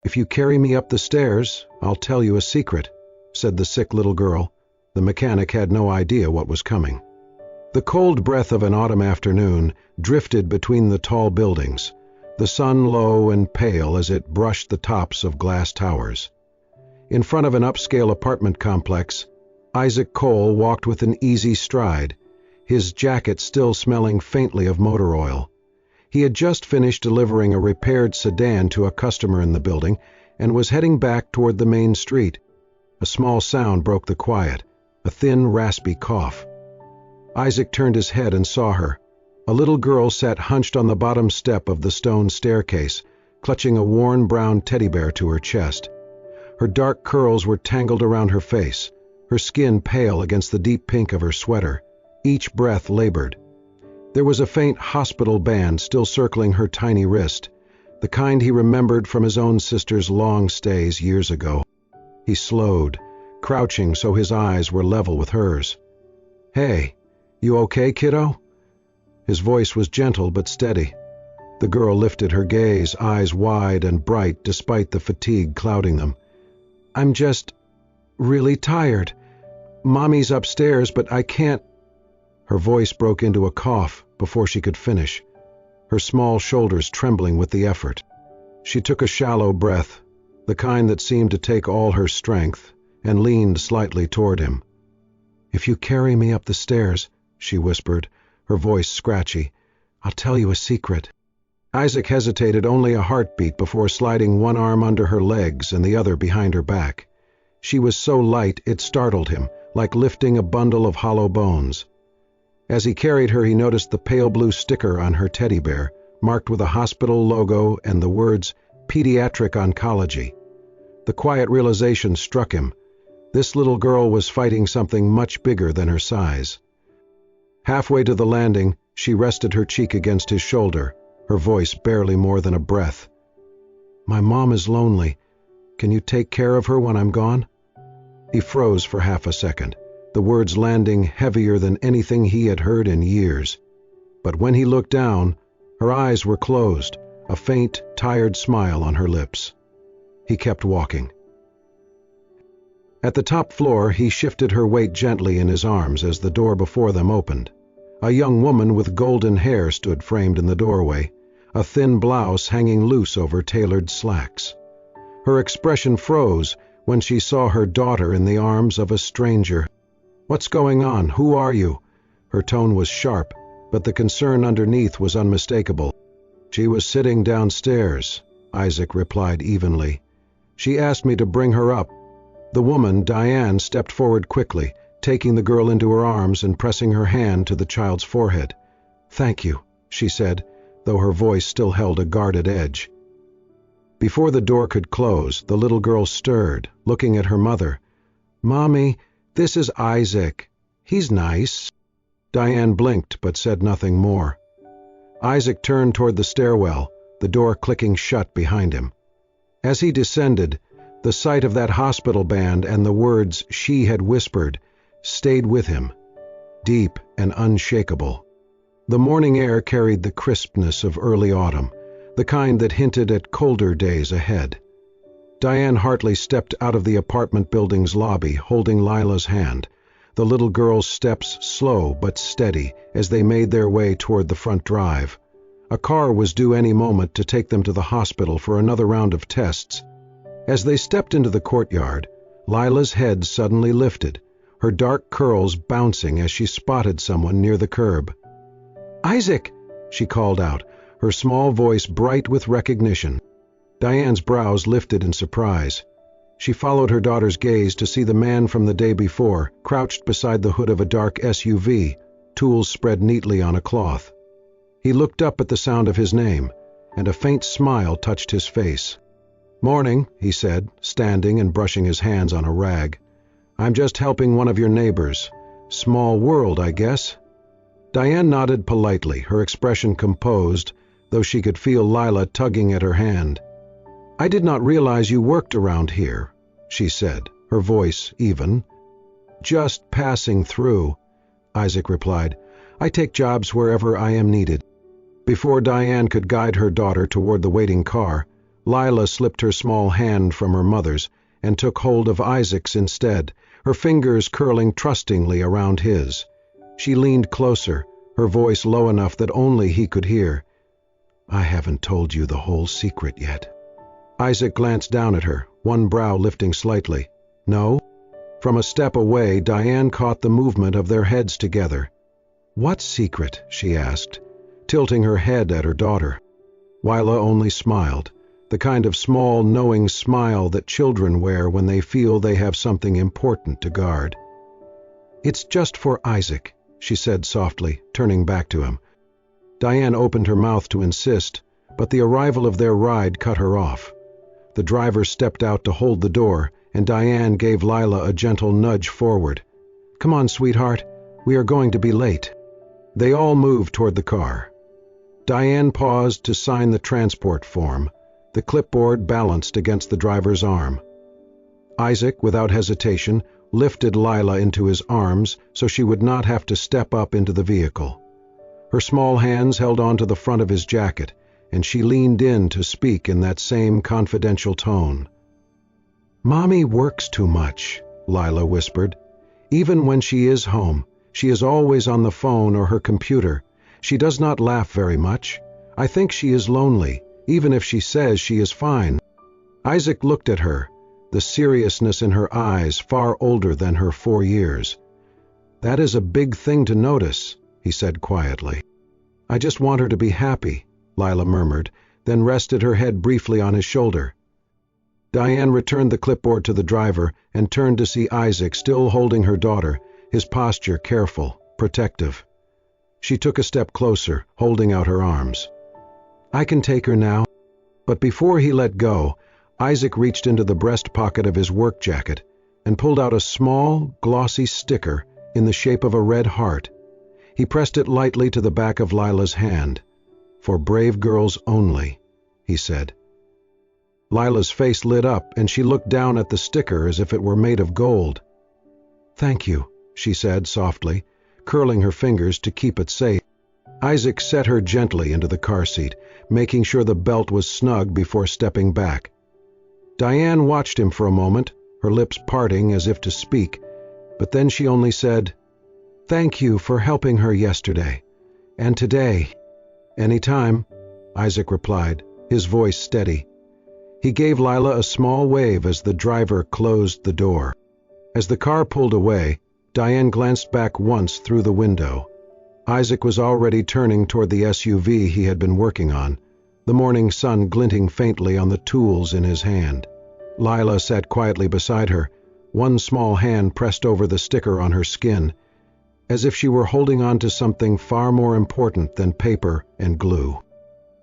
"If you carry me up the stairs, I'll tell you a secret," said the sick little girl. The mechanic had no idea what was coming. The cold breath of an autumn afternoon drifted between the tall buildings, the sun low and pale as it brushed the tops of glass towers. In front of an upscale apartment complex, Isaac Cole walked with an easy stride, his jacket still smelling faintly of motor oil. He had just finished delivering a repaired sedan to a customer in the building and was heading back toward the main street. A small sound broke the quiet, a thin, raspy cough. Isaac turned his head and saw her. A little girl sat hunched on the bottom step of the stone staircase, clutching a worn brown teddy bear to her chest. Her dark curls were tangled around her face, her skin pale against the deep pink of her sweater, each breath labored. There was a faint hospital band still circling her tiny wrist, the kind he remembered from his own sister's long stays years ago. He slowed, crouching so his eyes were level with hers. "Hey, you okay, kiddo?" His voice was gentle but steady. The girl lifted her gaze, eyes wide and bright despite the fatigue clouding them. "I'm just really tired. Mommy's upstairs, but I can't—" Her voice broke into a cough before she could finish, her small shoulders trembling with the effort. She took a shallow breath, the kind that seemed to take all her strength, and leaned slightly toward him. "If you carry me up the stairs," she whispered, her voice scratchy, "I'll tell you a secret." Isaac hesitated only a heartbeat before sliding one arm under her legs and the other behind her back. She was so light it startled him, like lifting a bundle of hollow bones. As he carried her, he noticed the pale blue sticker on her teddy bear, marked with a hospital logo and the words "Pediatric Oncology." The quiet realization struck him. This little girl was fighting something much bigger than her size. Halfway to the landing, she rested her cheek against his shoulder, her voice barely more than a breath. "My mom is lonely. Can you take care of her when I'm gone?" He froze for half a second, the words landing heavier than anything he had heard in years. But when he looked down, her eyes were closed, a faint, tired smile on her lips. He kept walking. At the top floor, he shifted her weight gently in his arms as the door before them opened. A young woman with golden hair stood framed in the doorway, a thin blouse hanging loose over tailored slacks. Her expression froze when she saw her daughter in the arms of a stranger. "What's going on? Who are you?" Her tone was sharp, but the concern underneath was unmistakable. "She was sitting downstairs," Isaac replied evenly. "She asked me to bring her up." The woman, Diane, stepped forward quickly, taking the girl into her arms and pressing her hand to the child's forehead. "Thank you," she said, though her voice still held a guarded edge. Before the door could close, the little girl stirred, looking at her mother. "Mommy, this is Isaac. He's nice." Diane blinked but said nothing more. Isaac turned toward the stairwell, the door clicking shut behind him. As he descended, the sight of that hospital band and the words she had whispered stayed with him, deep and unshakable. The morning air carried the crispness of early autumn, the kind that hinted at colder days ahead. Diane Hartley stepped out of the apartment building's lobby, holding Lila's hand, the little girl's steps slow but steady as they made their way toward the front drive. A car was due any moment to take them to the hospital for another round of tests. As they stepped into the courtyard, Lila's head suddenly lifted, her dark curls bouncing as she spotted someone near the curb. "Isaac!" she called out, her small voice bright with recognition. Diane's brows lifted in surprise. She followed her daughter's gaze to see the man from the day before, crouched beside the hood of a dark SUV, tools spread neatly on a cloth. He looked up at the sound of his name, and a faint smile touched his face. "Morning," he said, standing and brushing his hands on a rag. "I'm just helping one of your neighbors. Small world, I guess." Diane nodded politely, her expression composed, though she could feel Lila tugging at her hand. "I did not realize you worked around here," she said, her voice even. "Just passing through," Isaac replied. "I take jobs wherever I am needed." Before Diane could guide her daughter toward the waiting car, Lila slipped her small hand from her mother's and took hold of Isaac's instead, her fingers curling trustingly around his. She leaned closer, her voice low enough that only he could hear. "I haven't told you the whole secret yet." Isaac glanced down at her, one brow lifting slightly. "No?" From a step away, Diane caught the movement of their heads together. "What secret?" she asked, tilting her head at her daughter. Lila only smiled, the kind of small, knowing smile that children wear when they feel they have something important to guard. "It's just for Isaac," she said softly, turning back to him. Diane opened her mouth to insist, but the arrival of their ride cut her off. The driver stepped out to hold the door, and Diane gave Lila a gentle nudge forward. "Come on, sweetheart, we are going to be late." They all moved toward the car. Diane paused to sign the transport form, the clipboard balanced against the driver's arm. Isaac, without hesitation, lifted Lila into his arms so she would not have to step up into the vehicle. Her small hands held onto the front of his jacket, and she leaned in to speak in that same confidential tone. "Mommy works too much," Lila whispered. "Even when she is home, she is always on the phone or her computer. She does not laugh very much. I think she is lonely, even if she says she is fine." Isaac looked at her, the seriousness in her eyes far older than her 4 years. "That is a big thing to notice," he said quietly. "I just want her to be happy," Lila murmured, then rested her head briefly on his shoulder. Diane returned the clipboard to the driver and turned to see Isaac still holding her daughter, his posture careful, protective. She took a step closer, holding out her arms. "I can take her now." But before he let go, Isaac reached into the breast pocket of his work jacket and pulled out a small, glossy sticker in the shape of a red heart. He pressed it lightly to the back of Lila's hand. "For brave girls only," he said. Lila's face lit up, and she looked down at the sticker as if it were made of gold. "Thank you," she said softly, curling her fingers to keep it safe. Isaac set her gently into the car seat, making sure the belt was snug before stepping back. Diane watched him for a moment, her lips parting as if to speak, but then she only said, "Thank you for helping her yesterday. And today." "Any time," Isaac replied, his voice steady. He gave Lila a small wave as the driver closed the door. As the car pulled away, Diane glanced back once through the window. Isaac was already turning toward the SUV he had been working on, the morning sun glinting faintly on the tools in his hand. Lila sat quietly beside her, one small hand pressed over the sticker on her skin, as if she were holding on to something far more important than paper and glue.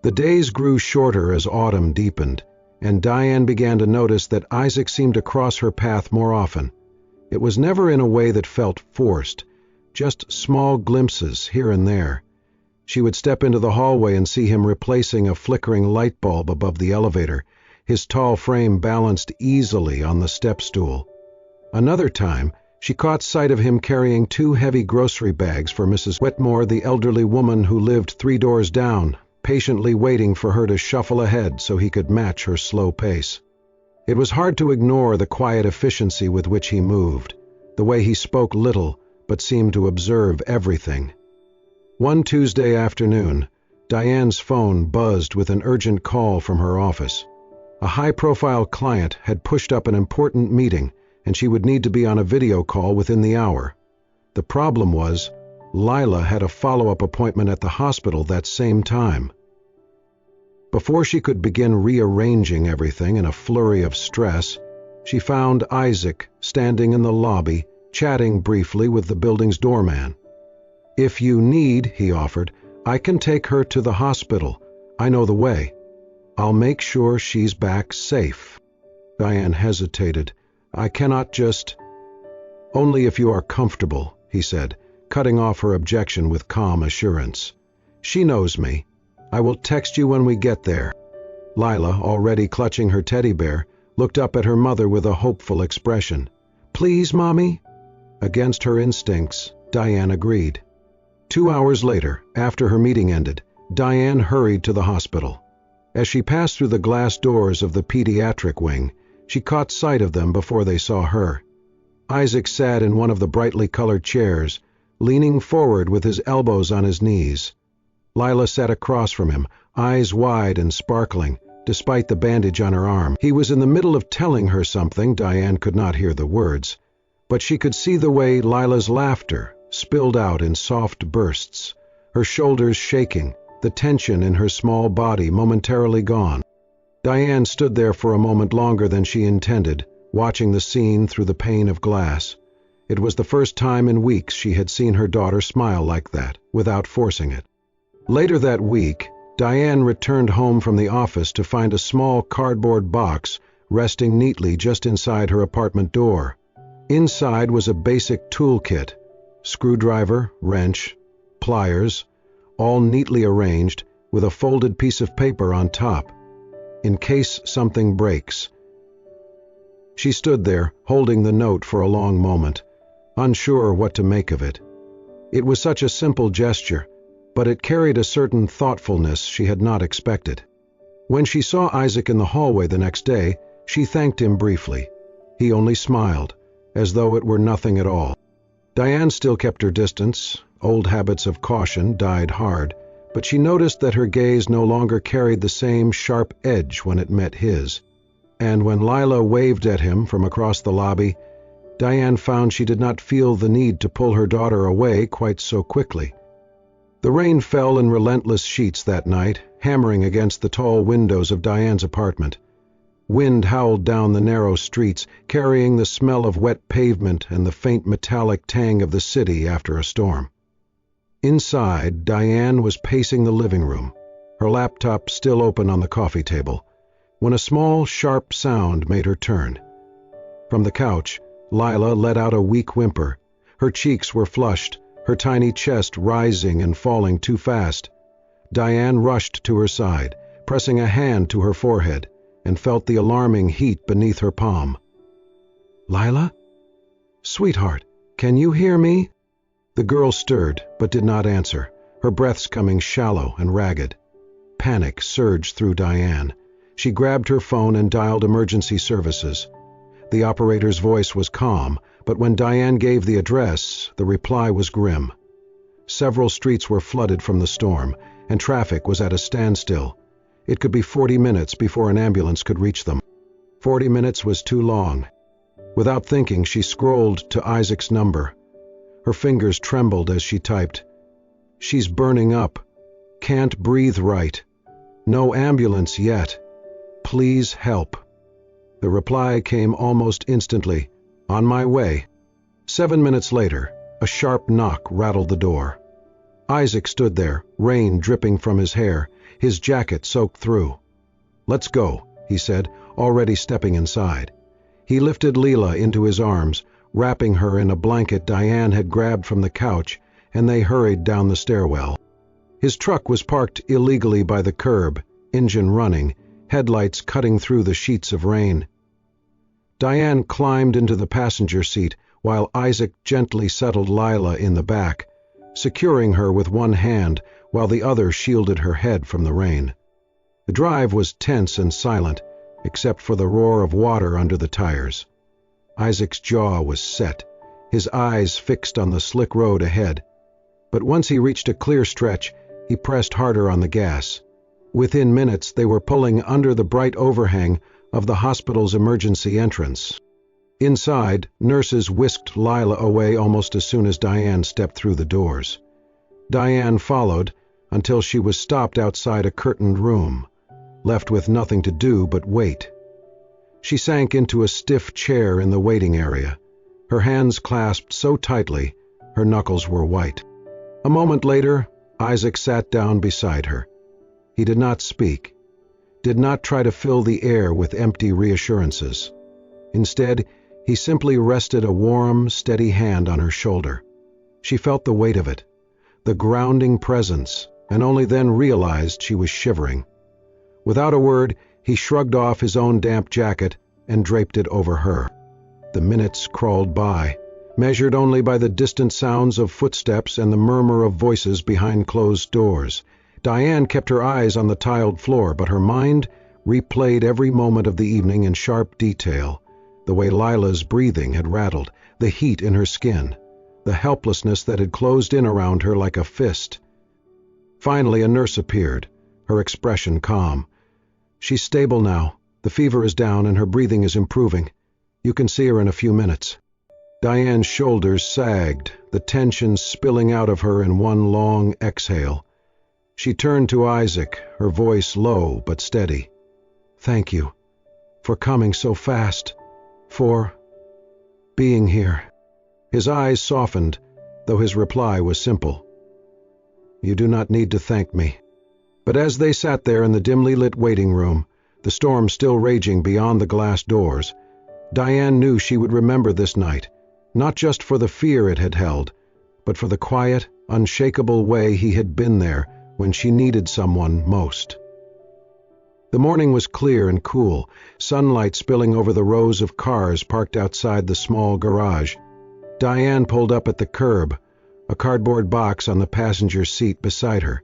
The days grew shorter as autumn deepened, and Diane began to notice that Isaac seemed to cross her path more often. It was never in a way that felt forced, just small glimpses here and there. She would step into the hallway and see him replacing a flickering light bulb above the elevator, his tall frame balanced easily on the step stool. Another time, she caught sight of him carrying 2 heavy grocery bags for Mrs. Wetmore, the elderly woman who lived 3 doors down, patiently waiting for her to shuffle ahead so he could match her slow pace. It was hard to ignore the quiet efficiency with which he moved, the way he spoke little but seemed to observe everything. One Tuesday afternoon, Diane's phone buzzed with an urgent call from her office. A high-profile client had pushed up an important meeting, and she would need to be on a video call within the hour. The problem was, Lila had a follow-up appointment at the hospital that same time. Before she could begin rearranging everything in a flurry of stress, she found Isaac standing in the lobby, chatting briefly with the building's doorman. "If you need," he offered, "I can take her to the hospital. I know the way. I'll make sure she's back safe." Diane hesitated. "I cannot just—" "Only if you are comfortable," he said, cutting off her objection with calm assurance. "She knows me. I will text you when we get there." Lila, already clutching her teddy bear, looked up at her mother with a hopeful expression. "Please, Mommy?" Against her instincts, Diane agreed. 2 hours later, after her meeting ended, Diane hurried to the hospital. As she passed through the glass doors of the pediatric wing, she caught sight of them before they saw her. Isaac sat in one of the brightly colored chairs, leaning forward with his elbows on his knees. Lila sat across from him, eyes wide and sparkling, despite the bandage on her arm. He was in the middle of telling her something. Diane could not hear the words, but she could see the way Lila's laughter spilled out in soft bursts, her shoulders shaking, the tension in her small body momentarily gone. Diane stood there for a moment longer than she intended, watching the scene through the pane of glass. It was the first time in weeks she had seen her daughter smile like that, without forcing it. Later that week, Diane returned home from the office to find a small cardboard box resting neatly just inside her apartment door. Inside was a basic toolkit: screwdriver, wrench, pliers, all neatly arranged with a folded piece of paper on top, in case something breaks. She stood there, holding the note for a long moment, unsure what to make of it. It was such a simple gesture, but it carried a certain thoughtfulness she had not expected. When she saw Isaac in the hallway the next day, she thanked him briefly. He only smiled, as though it were nothing at all. Diane still kept her distance. Old habits of caution died hard, but she noticed that her gaze no longer carried the same sharp edge when it met his. And when Lila waved at him from across the lobby, Diane found she did not feel the need to pull her daughter away quite so quickly. The rain fell in relentless sheets that night, hammering against the tall windows of Diane's apartment. Wind howled down the narrow streets, carrying the smell of wet pavement and the faint metallic tang of the city after a storm. Inside, Diane was pacing the living room, her laptop still open on the coffee table, when a small, sharp sound made her turn. From the couch, Lila let out a weak whimper. Her cheeks were flushed, her tiny chest rising and falling too fast. Diane rushed to her side, pressing a hand to her forehead, and felt the alarming heat beneath her palm. "Lila? Sweetheart, can you hear me?" The girl stirred, but did not answer, her breaths coming shallow and ragged. Panic surged through Diane. She grabbed her phone and dialed emergency services. The operator's voice was calm, but when Diane gave the address, the reply was grim. Several streets were flooded from the storm, and traffic was at a standstill. It could be 40 minutes before an ambulance could reach them. 40 minutes was too long. Without thinking, she scrolled to Isaac's number. Her fingers trembled as she typed, "She's burning up. Can't breathe right. No ambulance yet. Please help." The reply came almost instantly, "On my way." 7 minutes later, a sharp knock rattled the door. Isaac stood there, rain dripping from his hair, his jacket soaked through. "Let's go," he said, already stepping inside. He lifted Lila into his arms, wrapping her in a blanket Diane had grabbed from the couch, and they hurried down the stairwell. His truck was parked illegally by the curb, engine running, headlights cutting through the sheets of rain. Diane climbed into the passenger seat while Isaac gently settled Lila in the back, securing her with one hand while the other shielded her head from the rain. The drive was tense and silent, except for the roar of water under the tires. Isaac's jaw was set, his eyes fixed on the slick road ahead. But once he reached a clear stretch, he pressed harder on the gas. Within minutes, they were pulling under the bright overhang of the hospital's emergency entrance. Inside, nurses whisked Lila away almost as soon as Diane stepped through the doors. Diane followed until she was stopped outside a curtained room, left with nothing to do but wait. She sank into a stiff chair in the waiting area, her hands clasped so tightly her knuckles were white. A moment later, Isaac sat down beside her. He did not speak, did not try to fill the air with empty reassurances. Instead, he simply rested a warm, steady hand on her shoulder. She felt the weight of it, the grounding presence, and only then realized she was shivering. Without a word, he shrugged off his own damp jacket and draped it over her. The minutes crawled by, measured only by the distant sounds of footsteps and the murmur of voices behind closed doors. Diane kept her eyes on the tiled floor, but her mind replayed every moment of the evening in sharp detail. The way Lila's breathing had rattled, the heat in her skin, the helplessness that had closed in around her like a fist. Finally, a nurse appeared, her expression calm. "She's stable now. The fever is down and her breathing is improving. You can see her in a few minutes." Diane's shoulders sagged, the tension spilling out of her in one long exhale. She turned to Isaac, her voice low but steady. "Thank you. For coming so fast. For being here." His eyes softened, though his reply was simple. "You do not need to thank me." But as they sat there in the dimly lit waiting room, the storm still raging beyond the glass doors, Diane knew she would remember this night, not just for the fear it had held, but for the quiet, unshakable way he had been there when she needed someone most. The morning was clear and cool, sunlight spilling over the rows of cars parked outside the small garage. Diane pulled up at the curb, a cardboard box on the passenger seat beside her.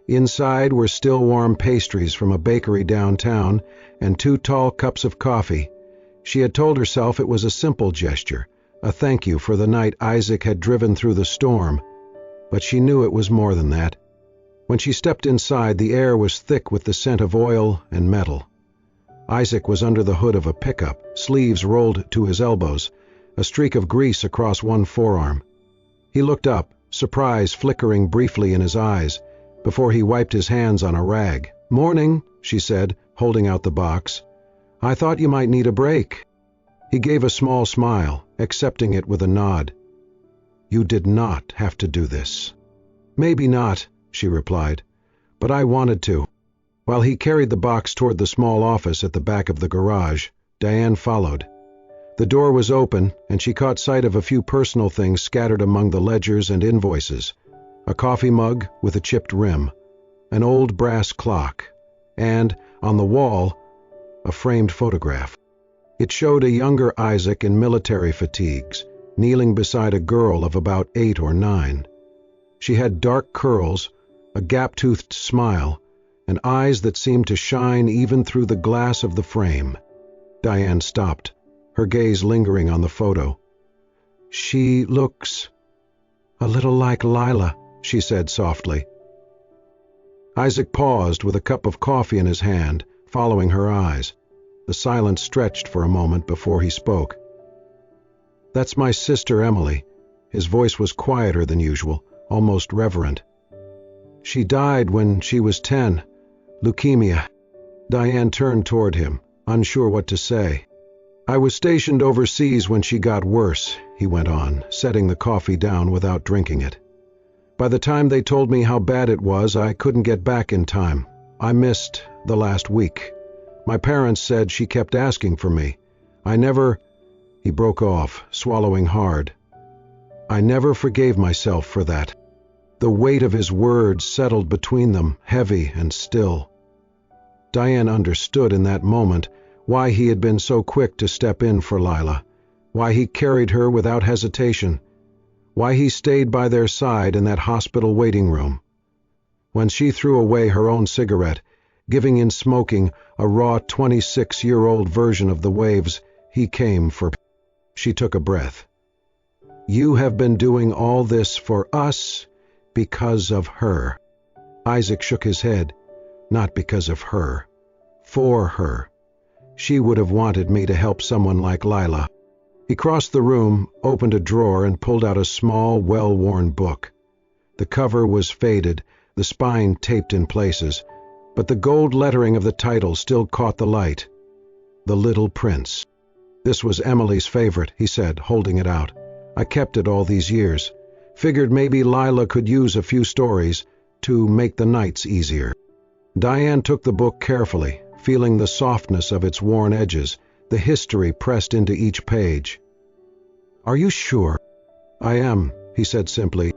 Inside were still warm pastries from a bakery downtown and 2 tall cups of coffee. She had told herself it was a simple gesture, a thank you for the night Isaac had driven through the storm, but she knew it was more than that. When she stepped inside, the air was thick with the scent of oil and metal. Isaac was under the hood of a pickup, sleeves rolled to his elbows, a streak of grease across one forearm. He looked up, surprise flickering briefly in his eyes, before he wiped his hands on a rag. "Morning," she said, holding out the box. "I thought you might need a break." He gave a small smile, accepting it with a nod. "You did not have to do this." "Maybe not," she replied, "but I wanted to." While he carried the box toward the small office at the back of the garage, Diane followed. The door was open, and she caught sight of a few personal things scattered among the ledgers and invoices. A coffee mug with a chipped rim, an old brass clock, and, on the wall, a framed photograph. It showed a younger Isaac in military fatigues, kneeling beside a girl of about 8 or 9. She had dark curls, a gap-toothed smile, and eyes that seemed to shine even through the glass of the frame. Diane stopped, her gaze lingering on the photo. "She looks a little like Lila," she said softly. Isaac paused with a cup of coffee in his hand, following her eyes. The silence stretched for a moment before he spoke. "That's my sister Emily." His voice was quieter than usual, almost reverent. "She died when she was 10. Leukemia." Diane turned toward him, unsure what to say. "I was stationed overseas when she got worse," he went on, setting the coffee down without drinking it. "By the time they told me how bad it was, I couldn't get back in time. I missed the last week. My parents said she kept asking for me. I never—" He broke off, swallowing hard. "I never forgave myself for that." The weight of his words settled between them, heavy and still. Diane understood in that moment why he had been so quick to step in for Lila, why he carried her without hesitation, why he stayed by their side in that hospital waiting room. When she threw away her own cigarette, giving in smoking a raw 26-year-old version of the waves, he came for. She took a breath. "You have been doing all this for us because of her." Isaac shook his head. "Not because of her. For her. She would have wanted me to help someone like Lila." He crossed the room, opened a drawer, and pulled out a small, well-worn book. The cover was faded, the spine taped in places, but the gold lettering of the title still caught the light. The Little Prince. "This was Emily's favorite," he said, holding it out. "I kept it all these years. Figured maybe Lila could use a few stories to make the nights easier." Diane took the book carefully, feeling the softness of its worn edges, the history pressed into each page. "Are you sure?" "I am," he said simply.